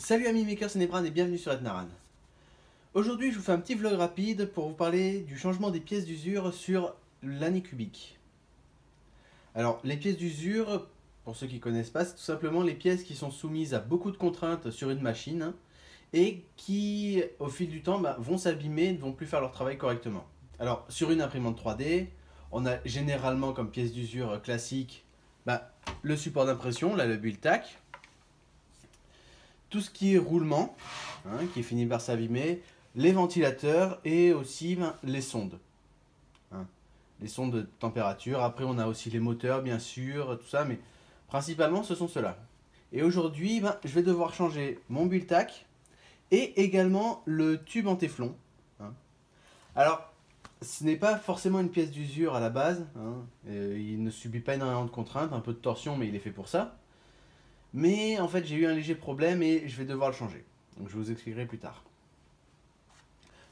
Salut amis makers, c'est Nebran et bienvenue sur Ednaran. Aujourd'hui je vous fais un petit vlog rapide pour vous parler du changement des pièces d'usure sur l'Anycubic. Alors les pièces d'usure, pour ceux qui ne connaissent pas, c'est tout simplement les pièces qui sont soumises à beaucoup de contraintes sur une machine et qui au fil du temps vont s'abîmer et ne vont plus faire leur travail correctement. Alors sur une imprimante 3D, on a généralement comme pièce d'usure classique le support d'impression, là le build-tack. Tout ce qui est roulement, qui est fini par s'abîmer, les ventilateurs et aussi les sondes. Les sondes de température. Après, on a aussi les moteurs, bien sûr, tout ça, mais principalement, ce sont ceux-là. Et aujourd'hui, je vais devoir changer mon build-tack et également le tube en téflon. Alors, ce n'est pas forcément une pièce d'usure à la base. Il ne subit pas énormément de contraintes, un peu de torsion, mais il est fait pour ça. Mais en fait j'ai eu un léger problème et je vais devoir le changer. Donc je vous expliquerai plus tard.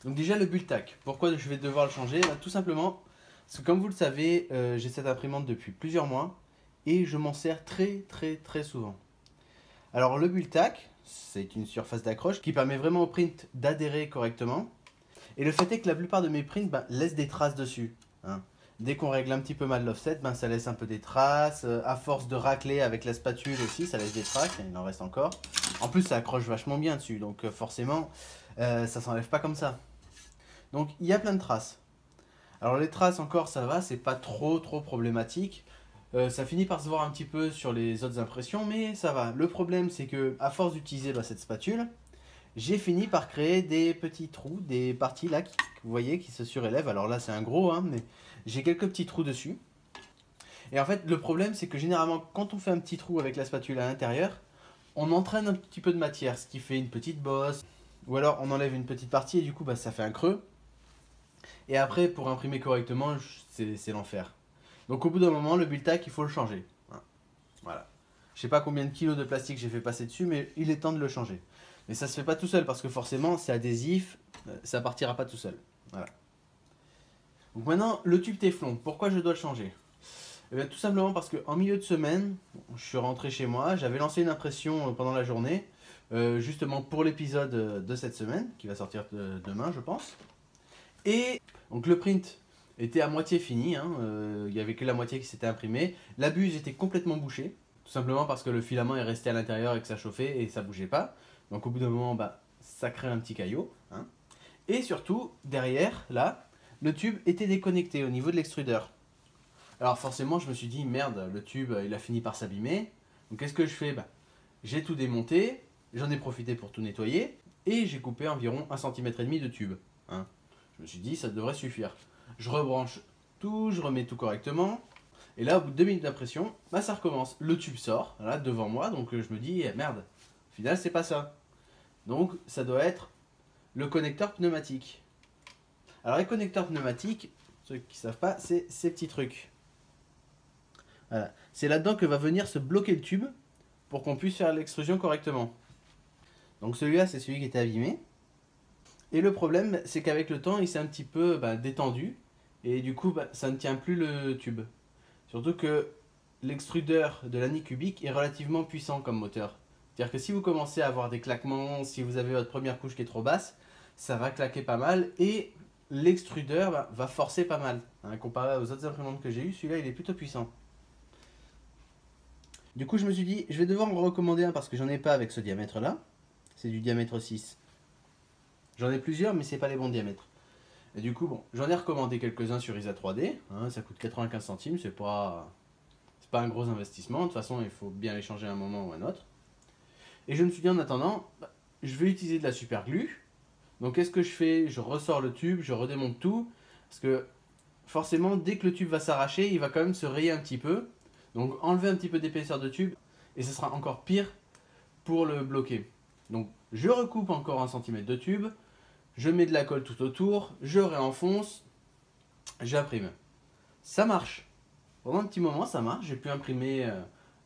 Donc déjà le build-tack. Pourquoi je vais devoir le changer? Tout simplement parce que comme vous le savez, j'ai cette imprimante depuis plusieurs mois et je m'en sers très souvent. Alors le build-tack, c'est une surface d'accroche qui permet vraiment au print d'adhérer correctement. Et le fait est que la plupart de mes prints laissent des traces dessus. Dès qu'on règle un petit peu mal l'offset, ça laisse un peu des traces. À force de racler avec la spatule aussi, ça laisse des traces. Il en reste encore. En plus, ça accroche vachement bien dessus. Donc forcément, ça s'enlève pas comme ça. Donc il y a plein de traces. Alors les traces encore, ça va. C'est pas trop problématique. Ça finit par se voir un petit peu sur les autres impressions, mais ça va. Le problème, c'est que à force d'utiliser cette spatule, j'ai fini par créer des petits trous, des parties là, vous voyez, qui se surélèvent. Alors là, c'est un gros, mais j'ai quelques petits trous dessus. Et en fait, le problème, c'est que généralement, quand on fait un petit trou avec la spatule à l'intérieur, on entraîne un petit peu de matière, ce qui fait une petite bosse. Ou alors, on enlève une petite partie et du coup, ça fait un creux. Et après, pour imprimer correctement, c'est l'enfer. Donc au bout d'un moment, le build-tack, il faut le changer. Voilà. Je sais pas combien de kilos de plastique j'ai fait passer dessus, mais il est temps de le changer. Mais ça se fait pas tout seul parce que forcément c'est adhésif, ça partira pas tout seul. Voilà. Donc maintenant le tube téflon, pourquoi je dois le changer? Tout simplement parce qu'en milieu de semaine, je suis rentré chez moi, j'avais lancé une impression pendant la journée, justement pour l'épisode de cette semaine, qui va sortir demain je pense. Et donc le print était à moitié fini, il n'y avait que la moitié qui s'était imprimée. La buse était complètement bouchée, tout simplement parce que le filament est resté à l'intérieur et que ça chauffait et ça bougeait pas. Donc au bout d'un moment, ça crée un petit caillot. Et surtout, derrière, là, le tube était déconnecté au niveau de l'extrudeur. Alors forcément, je me suis dit, merde, le tube, il a fini par s'abîmer. Donc qu'est-ce que je fais? J'ai tout démonté, j'en ai profité pour tout nettoyer, et j'ai coupé environ 1,5 cm de tube. Je me suis dit, ça devrait suffire. Je rebranche tout, je remets tout correctement. Et là, au bout de 2 minutes d'impression, ça recommence. Le tube sort, là, devant moi, donc je me dis, merde, au final, c'est pas ça. Donc ça doit être le connecteur pneumatique. Alors les connecteurs pneumatiques, ceux qui ne savent pas, c'est ces petits trucs. Voilà. C'est là-dedans que va venir se bloquer le tube pour qu'on puisse faire l'extrusion correctement. Donc celui-là, c'est celui qui était abîmé. Et le problème, c'est qu'avec le temps, il s'est un petit peu détendu. Et du coup, ça ne tient plus le tube. Surtout que l'extrudeur de l'Anycubic est relativement puissant comme moteur. C'est-à-dire que si vous commencez à avoir des claquements, si vous avez votre première couche qui est trop basse, ça va claquer pas mal et l'extrudeur va forcer pas mal. Comparé aux autres imprimantes que j'ai eues, celui-là il est plutôt puissant. Du coup je me suis dit, je vais devoir en recommander un parce que j'en ai pas avec ce diamètre là. C'est du diamètre 6. J'en ai plusieurs mais c'est pas les bons diamètres. Et du coup j'en ai recommandé quelques-uns sur Isa 3D. Ça coûte 95 centimes, c'est pas un gros investissement. De toute façon il faut bien les changer à un moment ou à un autre. Et je me suis dit en attendant, je vais utiliser de la super glue. Donc qu'est-ce que je fais? Je ressors le tube, je redémonte tout. Parce que forcément, dès que le tube va s'arracher, il va quand même se rayer un petit peu. Donc enlever un petit peu d'épaisseur de tube. Et ce sera encore pire pour le bloquer. Donc je recoupe encore 1 cm de tube. Je mets de la colle tout autour. Je réenfonce. J'imprime. Ça marche. Pendant un petit moment, ça marche. J'ai pu imprimer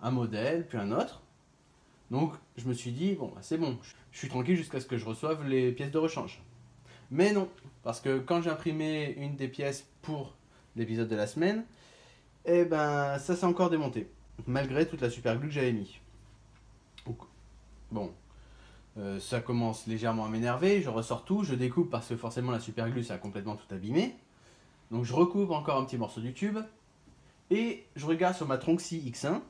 un modèle, puis un autre. Donc je me suis dit, c'est bon, je suis tranquille jusqu'à ce que je reçoive les pièces de rechange. Mais non, parce que quand j'ai imprimé une des pièces pour l'épisode de la semaine, ça s'est encore démonté, malgré toute la super glue que j'avais mis. Donc, bon, Ça commence légèrement à m'énerver, je ressors tout, je découpe parce que forcément la super glue ça a complètement tout abîmé. Donc je recoupe encore un petit morceau du tube et je regarde sur ma Tronxy X1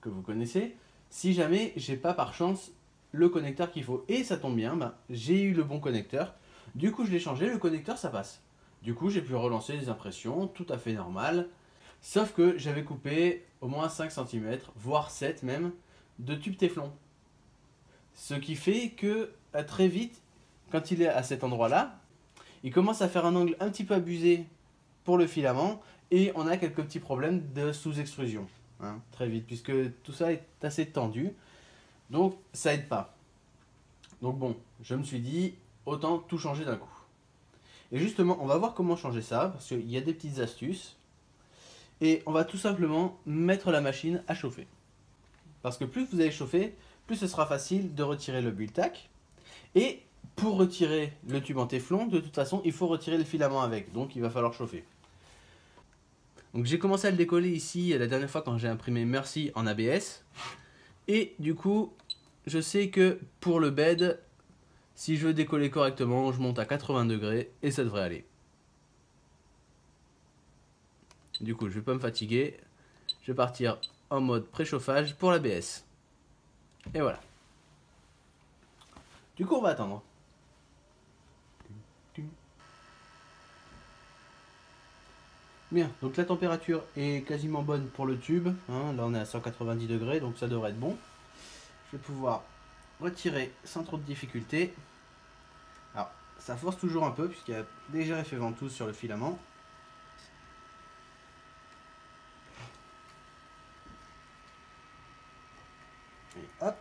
que vous connaissez si jamais j'ai pas par chance le connecteur qu'il faut. Et ça tombe bien, j'ai eu le bon connecteur. Du coup je l'ai changé, le connecteur ça passe. Du coup j'ai pu relancer les impressions, tout à fait normal. Sauf que j'avais coupé au moins 5 cm, voire 7 même, de tube téflon. Ce qui fait que très vite, quand il est à cet endroit-là, il commence à faire un angle un petit peu abusé pour le filament et on a quelques petits problèmes de sous-extrusion. Très vite, puisque tout ça est assez tendu. Donc ça aide pas. Donc bon, je me suis dit, autant tout changer d'un coup. Et justement, on va voir comment changer ça, parce qu'il y a des petites astuces. Et on va tout simplement mettre la machine à chauffer. Parce que plus vous allez chauffer, plus ce sera facile de retirer le bulle-tac. Et pour retirer le tube en téflon, de toute façon, il faut retirer le filament avec. Donc il va falloir chauffer. Donc j'ai commencé à le décoller ici la dernière fois quand j'ai imprimé Merci en ABS. Et du coup, je sais que pour le bed, si je veux décoller correctement, je monte à 80 degrés et ça devrait aller. Du coup, je ne vais pas me fatiguer. Je vais partir en mode préchauffage pour l'ABS. Et voilà. Du coup, on va attendre. Bien, donc la température est quasiment bonne pour le tube. Là, on est à 190 degrés, donc ça devrait être bon. Je vais pouvoir retirer sans trop de difficulté. Alors, ça force toujours un peu, puisqu'il y a déjà effet ventouse sur le filament. Et hop.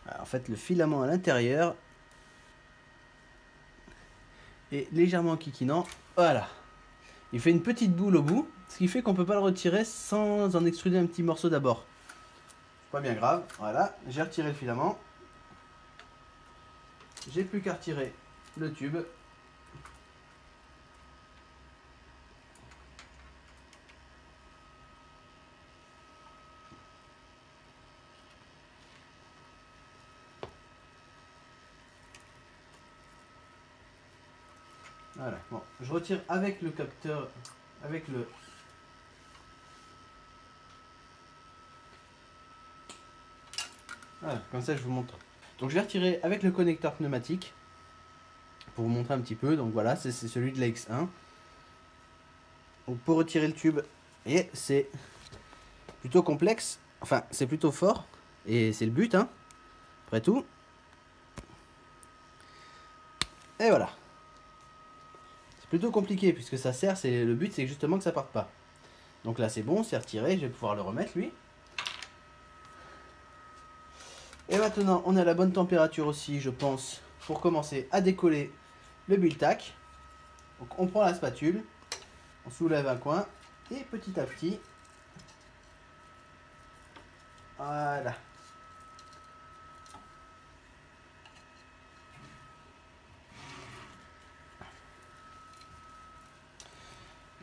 Alors, en fait, le filament à l'intérieur est légèrement kikinant. Voilà. Il fait une petite boule au bout, ce qui fait qu'on ne peut pas le retirer sans en extruder un petit morceau d'abord. Pas bien grave. Voilà, j'ai retiré le filament. J'ai plus qu'à retirer le tube. Voilà, bon, je retire avec le capteur, avec le... Voilà, comme ça je vous montre. Donc je vais retirer avec le connecteur pneumatique, pour vous montrer un petit peu. Donc voilà, c'est celui de la X1. Donc pour retirer le tube, et c'est plutôt complexe, enfin c'est plutôt fort, et c'est le but, après tout. Et voilà. Plutôt compliqué puisque ça sert, le but c'est justement que ça parte pas. Donc là c'est bon, c'est retiré, je vais pouvoir le remettre lui. Et maintenant on a la bonne température aussi je pense pour commencer à décoller le bulle-tac. Donc on prend la spatule, on soulève un coin et petit à petit, voilà.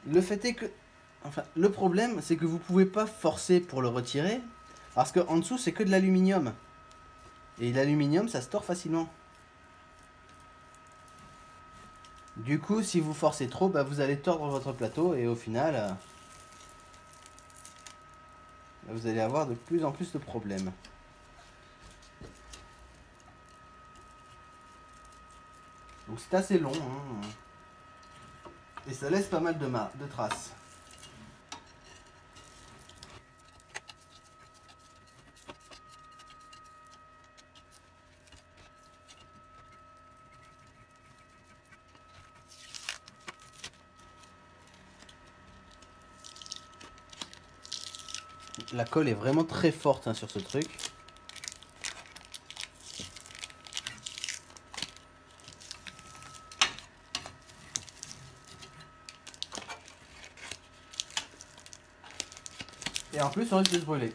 Le fait est que, enfin, le problème, c'est que vous pouvez pas forcer pour le retirer, parce qu'en dessous, c'est que de l'aluminium. Et l'aluminium, ça se tord facilement. Du coup, si vous forcez trop, vous allez tordre votre plateau, et au final, vous allez avoir de plus en plus de problèmes. Donc c'est assez long, et ça laisse pas mal de traces. La colle est vraiment très forte sur ce truc. Et en plus on risque de se brûler.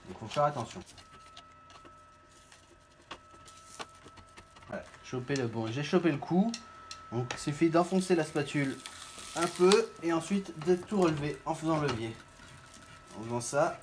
Donc faut faire attention. Voilà, choper le bon. J'ai chopé le coup. Donc il suffit d'enfoncer la spatule un peu et ensuite de tout relever en faisant levier. En faisant ça.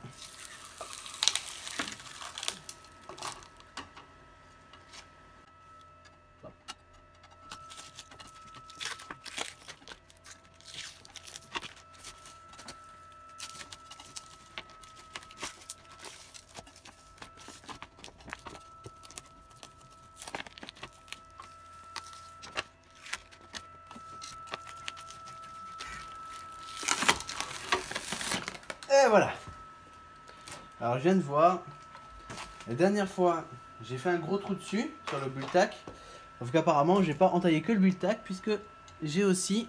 Et voilà. Alors je viens de voir, la dernière fois j'ai fait un gros trou dessus sur le bulle-tac, sauf qu'apparemment j'ai pas entaillé que le bulle-tac puisque j'ai aussi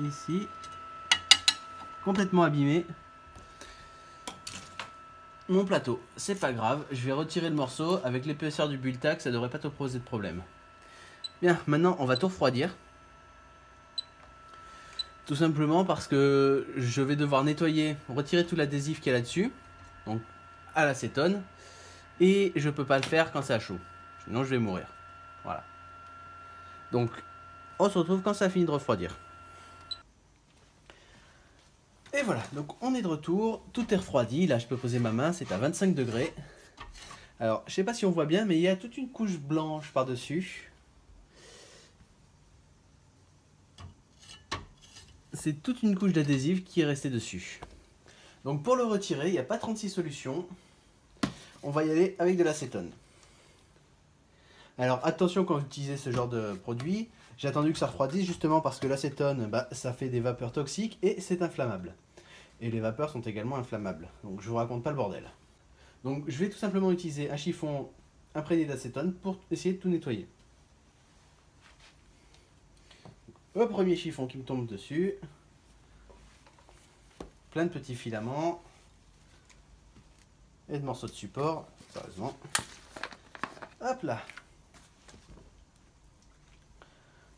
ici complètement abîmé mon plateau. C'est pas grave, je vais retirer le morceau avec l'épaisseur du bulle-tac, ça devrait pas te poser de problème. Bien, maintenant on va tout refroidir. Tout simplement parce que je vais devoir nettoyer, retirer tout l'adhésif qu'il y a là-dessus, donc à l'acétone, et je peux pas le faire quand c'est à chaud, sinon je vais mourir. Voilà. Donc on se retrouve quand ça a fini de refroidir. Et voilà, donc on est de retour, tout est refroidi, là je peux poser ma main, c'est à 25 degrés. Alors je sais pas si on voit bien, mais il y a toute une couche blanche par-dessus. C'est toute une couche d'adhésif qui est restée dessus. Donc pour le retirer, il n'y a pas 36 solutions. On va y aller avec de l'acétone. Alors attention quand vous utilisez ce genre de produit, j'ai attendu que ça refroidisse justement parce que l'acétone, ça fait des vapeurs toxiques et c'est inflammable. Et les vapeurs sont également inflammables. Donc je vous raconte pas le bordel. Donc je vais tout simplement utiliser un chiffon imprégné d'acétone pour essayer de tout nettoyer. Le premier chiffon qui me tombe dessus, plein de petits filaments et de morceaux de support, sérieusement. Hop là.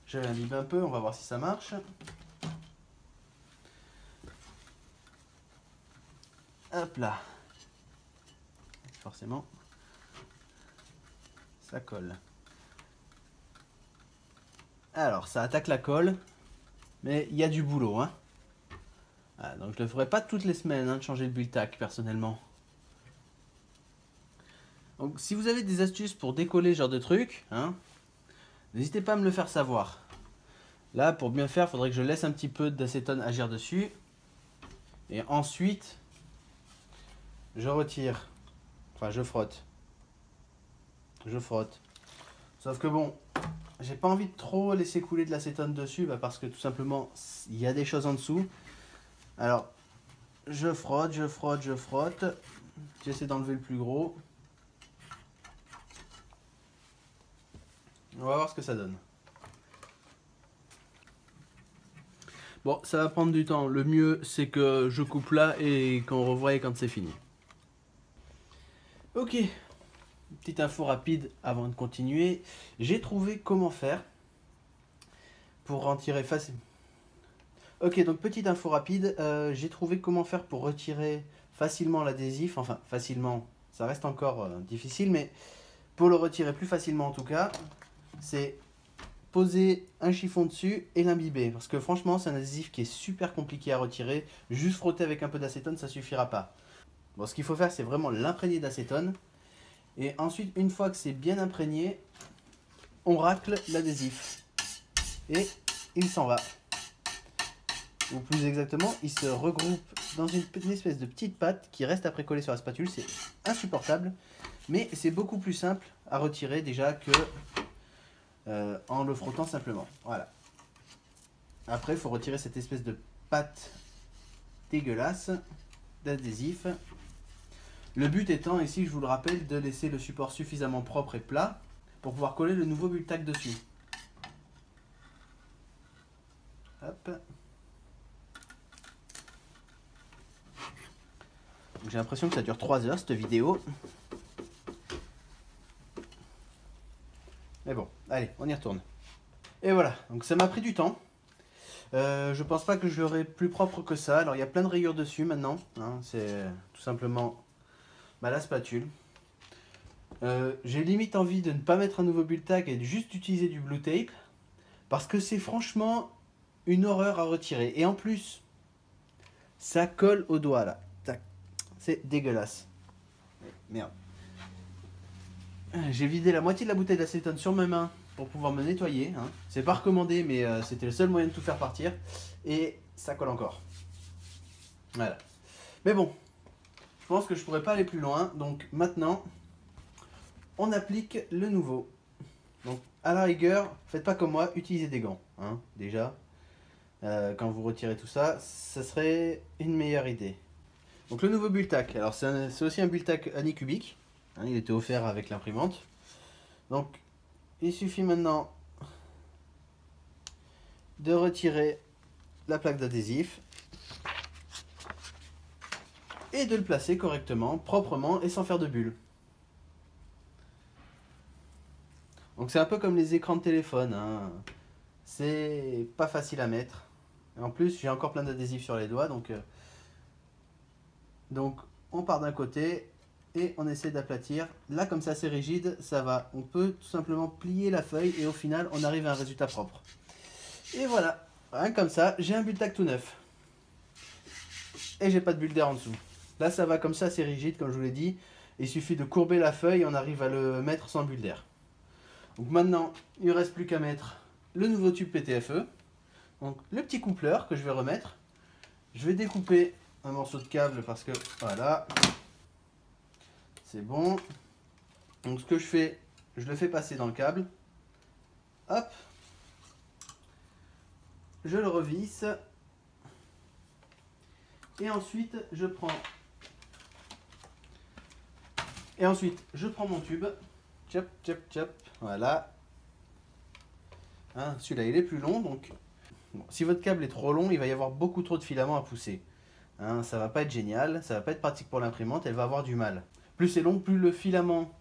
Je vais imbiber un peu, on va voir si ça marche. Hop là. Forcément, ça colle. Alors, ça attaque la colle, mais il y a du boulot, hein. Ah, donc je ne le ferai pas toutes les semaines, hein, de changer le bulle-tac, personnellement. Donc, si vous avez des astuces pour décoller ce genre de truc, hein, n'hésitez pas à me le faire savoir. Là, pour bien faire, il faudrait que je laisse un petit peu d'acétone agir dessus. Et ensuite, je retire. Enfin, je frotte. Je frotte. Sauf que bon, j'ai pas envie de trop laisser couler de l'acétone dessus, parce que tout simplement, il y a des choses en dessous. Alors, je frotte, je frotte, je frotte. J'essaie d'enlever le plus gros. On va voir ce que ça donne. Bon, ça va prendre du temps. Le mieux, c'est que je coupe là et qu'on revoie quand c'est fini. Ok. Petite info rapide avant de continuer. J'ai trouvé comment faire pour en tirer facilement. Ok, donc petite info rapide. J'ai trouvé comment faire pour retirer facilement l'adhésif. Enfin, facilement, ça reste encore difficile, mais pour le retirer plus facilement en tout cas, c'est poser un chiffon dessus et l'imbiber. Parce que franchement, c'est un adhésif qui est super compliqué à retirer. Juste frotter avec un peu d'acétone, ça suffira pas. Bon, ce qu'il faut faire, c'est vraiment l'imprégner d'acétone. Et ensuite, une fois que c'est bien imprégné, on racle l'adhésif. Et il s'en va. Ou plus exactement, il se regroupe dans une espèce de petite pâte qui reste après coller sur la spatule. C'est insupportable. Mais c'est beaucoup plus simple à retirer déjà que en le frottant simplement. Voilà. Après, il faut retirer cette espèce de pâte dégueulasse d'adhésif. Le but étant, ici je vous le rappelle, de laisser le support suffisamment propre et plat pour pouvoir coller le nouveau bulle-tac dessus. Hop. J'ai l'impression que ça dure 3 heures cette vidéo. Mais bon, allez, on y retourne. Et voilà, donc ça m'a pris du temps. Je pense pas que je l'aurai plus propre que ça. Alors il y a plein de rayures dessus maintenant. Hein, c'est tout simplement la spatule. J'ai limite envie de ne pas mettre un nouveau Bultac et de juste utiliser du Blue Tape. Parce que c'est franchement une horreur à retirer. Et en plus, ça colle au doigt là. C'est dégueulasse. Merde. J'ai vidé la moitié de la bouteille d'acétone sur mes mains pour pouvoir me nettoyer. Hein. C'est pas recommandé, mais c'était le seul moyen de tout faire partir. Et ça colle encore. Voilà. Mais bon, je pense que je pourrais pas aller plus loin. Donc maintenant, on applique le nouveau. Donc à la rigueur, faites pas comme moi, utilisez des gants. Hein, déjà, quand vous retirez tout ça, ça serait une meilleure idée. Donc le nouveau Bultac, alors c'est aussi un Bultac Anycubic, hein, il était offert avec l'imprimante. Donc il suffit maintenant de retirer la plaque d'adhésif et de le placer correctement, proprement et sans faire de bulles. Donc c'est un peu comme les écrans de téléphone, hein. C'est pas facile à mettre. Et en plus j'ai encore plein d'adhésifs sur les doigts, donc on part d'un côté et on essaie d'aplatir. Là comme ça c'est rigide, ça va. On peut tout simplement plier la feuille et au final on arrive à un résultat propre. Et voilà, rien comme ça, j'ai un Bultac tout neuf. Et j'ai pas de bulle d'air en dessous. Là ça va comme ça, c'est rigide comme je vous l'ai dit. Il suffit de courber la feuille et on arrive à le mettre sans bulle d'air. Donc maintenant, il ne reste plus qu'à mettre le nouveau tube PTFE. Donc le petit coupleur que je vais remettre. Je vais découper un morceau de câble parce que voilà, c'est bon. Donc ce que je fais, je le fais passer dans le câble. Hop. Je le revisse. Et ensuite, je prends mon tube. Tchop, tchop, tchop. Voilà. Hein, celui-là, il est plus long, donc bon, si votre câble est trop long, il va y avoir beaucoup trop de filaments à pousser. Hein, ça va pas être génial, ça va pas être pratique pour l'imprimante, elle va avoir du mal. Plus c'est long, plus le filament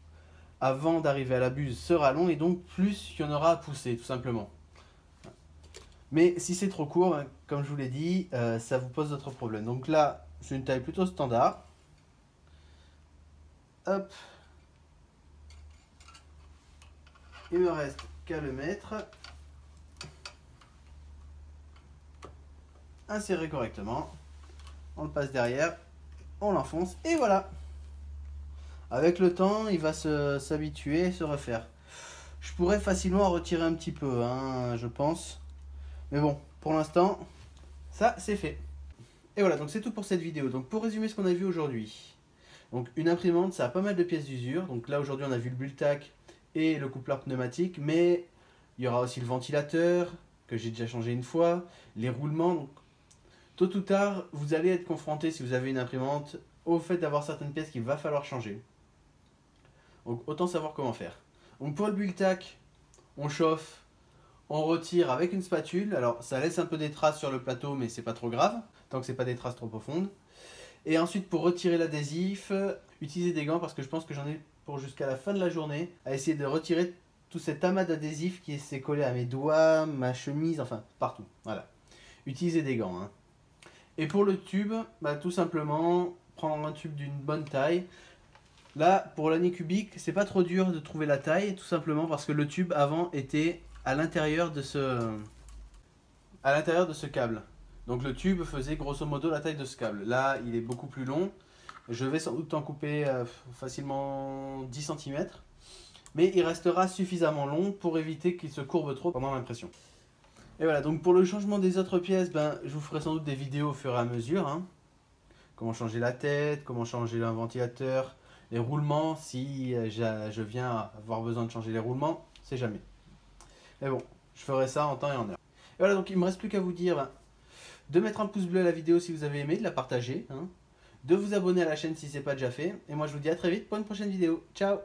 avant d'arriver à la buse sera long et donc plus il y en aura à pousser, tout simplement. Mais si c'est trop court, hein, comme je vous l'ai dit, ça vous pose d'autres problèmes. Donc là, c'est une taille plutôt standard. Hop. Il me reste qu'à le mettre. Insérer correctement. On le passe derrière. On l'enfonce. Et voilà. Avec le temps, il va s'habituer et se refaire. Je pourrais facilement en retirer un petit peu, hein, je pense. Mais bon, pour l'instant, ça c'est fait. Et voilà, donc c'est tout pour cette vidéo. Donc pour résumer ce qu'on a vu aujourd'hui. Donc une imprimante, ça a pas mal de pièces d'usure. Donc là aujourd'hui on a vu le Bultac et le coupleur pneumatique. Mais il y aura aussi le ventilateur, que j'ai déjà changé une fois. Les roulements. Donc, tôt ou tard, vous allez être confronté, si vous avez une imprimante, au fait d'avoir certaines pièces qu'il va falloir changer. Donc autant savoir comment faire. Donc pour le Bultac, on chauffe, on retire avec une spatule. Alors ça laisse un peu des traces sur le plateau, mais c'est pas trop grave, tant que c'est pas des traces trop profondes. Et ensuite pour retirer l'adhésif, utilisez des gants parce que je pense que j'en ai pour jusqu'à la fin de la journée à essayer de retirer tout cet amas d'adhésif qui s'est collé à mes doigts, ma chemise, enfin partout. Voilà. Utilisez des gants. Hein. Et pour le tube, bah, tout simplement prendre un tube d'une bonne taille. Là, pour l'Anycubic, c'est pas trop dur de trouver la taille, tout simplement parce que le tube avant était à l'intérieur de ce câble. Donc le tube faisait grosso modo la taille de ce câble. Là, il est beaucoup plus long. Je vais sans doute en couper facilement 10 cm. Mais il restera suffisamment long pour éviter qu'il se courbe trop pendant l'impression. Et voilà, donc pour le changement des autres pièces, ben, je vous ferai sans doute des vidéos au fur et à mesure. Hein. Comment changer la tête, comment changer un ventilateur, les roulements, si je viens avoir besoin de changer les roulements, c'est jamais. Mais bon, je ferai ça en temps et en heure. Et voilà, donc il ne me reste plus qu'à vous dire ben, de mettre un pouce bleu à la vidéo si vous avez aimé, de la partager, hein, de vous abonner à la chaîne si ce n'est pas déjà fait. Et moi je vous dis à très vite pour une prochaine vidéo. Ciao!